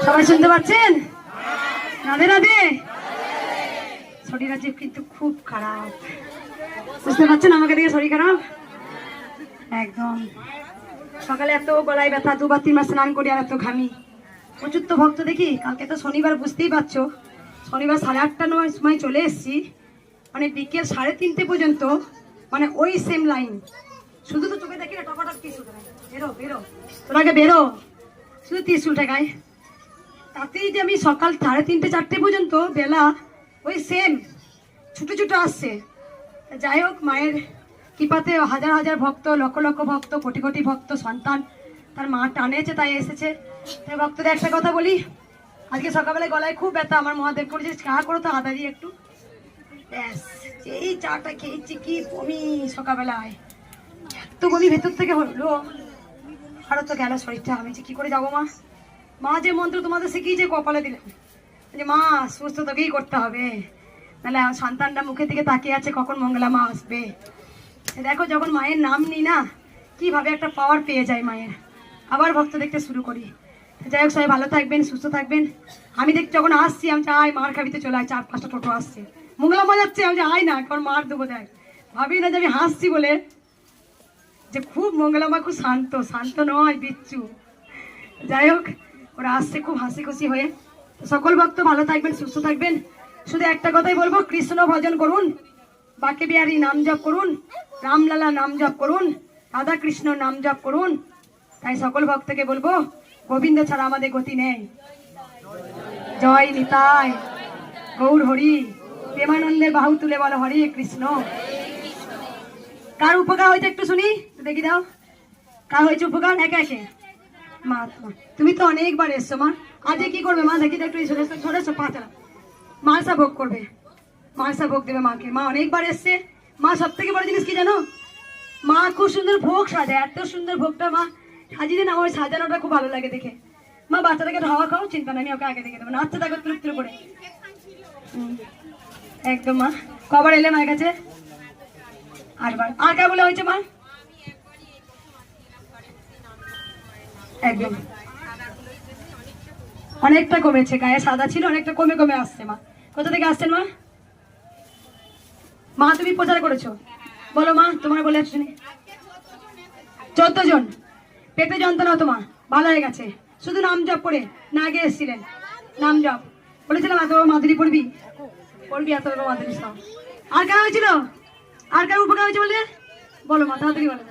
সবাই শুনতে পাচ্ছেন? রাধে রাধে। শরীর আজ কিন্তু খুব খারাপ, বুঝতে পারছেন? আমাকে দেখে শরীর খারাপ একদম। সকালে এত গলায় ব্যথা, দুবার তিনবার স্নান করি আর এত ঘামি, প্রচুর তো ভক্ত দেখি। কালকে তো শনিবার, বুঝতেই পারছো, শনিবার 8:30-9 সময় চলে এসেছি, মানে বিকেল 3:30 পর্যন্ত, মানে ওই সেম লাইন। শুধু তো চোখে দেখি না, টকাটক ত্রিশুল বেরো বেরো, তোরাকে বেরো, শুধু ত্রিশুল ঠেকায়। তাতেই যে আমি সকাল 3:30-4টে পর্যন্ত বেলা ওই সেম ছুটো ছুটো আসছে। যাই হোক, মায়ের কৃপাতে হাজার হাজার ভক্ত, লক্ষ লক্ষ ভক্ত, কোটি কোটি ভক্ত সন্তান তার মা টানেছে, তাই এসেছে। তাই ভক্তদের একটা কথা বলি, আজকে সকালবেলায় গলায় খুব ব্যথা, আমার মহাদেব করেছে চা করো তো আদা দিয়ে একটু, ব্যাস এই চাটা খেয়েছি, কি বমি সকালবেলায়, এত বমি ভেতর থেকে হলো। আরো তো গেল শরীরটা, আমি যে কি করে যাবো মা। মা যে মন্ত্র তোমাদের শিখিয়েছে কপালে দিলেন, যে মা সুস্থ তোকেই করতে হবে, নাহলে সন্তানটা মুখের দিকে তাকিয়ে আছে কখন মঙ্গলা মা আসবে। দেখো যখন মায়ের নাম নিই না, কিভাবে একটা পাওয়ার পেয়ে যায় মায়ের। আবার ভক্ত দেখতে শুরু করি। যাই হোক, সবাই ভালো থাকবেন, সুস্থ থাকবেন। আমি দেখি যখন আসছি, আমি চাই মার খাবিতে চলে আয়, 4-5টা টোটো আসছে, মঙ্গলা মা যাচ্ছে, আমি আয় না, কারণ মার দেবো। দেখ, ভাবি না যে আমি হাসছি বলে, যে খুব মঙ্গলা মা খুব শান্ত, শান্ত নয় বিচ্ছু। যাই হোক, ওরা আসছে খুব হাসি খুশি হয়ে। সকল ভক্ত ভালো থাকবেন, সুস্থ থাকবেন। শুধু একটা কথাই বলবো, কৃষ্ণ ভজন করুন, বাকে বিহারী নাম জপ করুন, রামলালা নাম জপ করুন, রাধা কৃষ্ণ নাম জপ করুন। তাই সকল ভক্তকে বলবো, গোবিন্দ ছাড়া আমাদের গতি নেই। জয় নিতাই গৌর হরি, প্রেমানন্দের বাহু তুলে বলো হরে কৃষ্ণ। কার উপকার হয়েছে একটু শুনি, দেখি দাও কার হয়েছে উপকার একে একে। মা তুমি তো অনেকবার এসছো মা, আজকে কি করবে মা, দেখি একটু সরেছো পাঁচা, মালসা ভোগ করবে, মালসা ভোগ দেবে মাকে। মা অনেকবার এসছে। মা সব থেকে বড় জিনিস কি জানো, মা খুব সুন্দর ভোগ সাজায়, এত সুন্দর ভোগটা মা সাজিয়ে দেন, আমার সাজানোটা খুব ভালো লাগে দেখে। মা বাচ্চাটাকে হাওয়া খাও, চিন্তা নাই, আমি ওকে আগে দেখে দেবো, নাচতে থাকো তুলুপ করে। একদম মা, কবার এলে মায়ের কাছে? 8বার। আর কে বলে হয়েছে মা? একদম অনেকটা কমেছে, গায়ে সাদা ছিল, অনেকটা কমে কমে আসছে। মা কোথা থেকে আসছেন মা? মা তুমি প্রচার করেছো, বলো মা তোমার বলে শুনি। 14 জন। পেটে যন্ত্রণা হতো মা, ভালো হয়ে গেছে, শুধু নাম জপ করে না আগে এসেছিলেন। নাম জপ বলেছিলাম, এত মাধুরী পড়বি, পড়বি এত মাধুরী সব। আর কার হয়েছিল? আর কার উপকার হয়েছে বলে বলো মা, তাড়াতাড়ি বলো।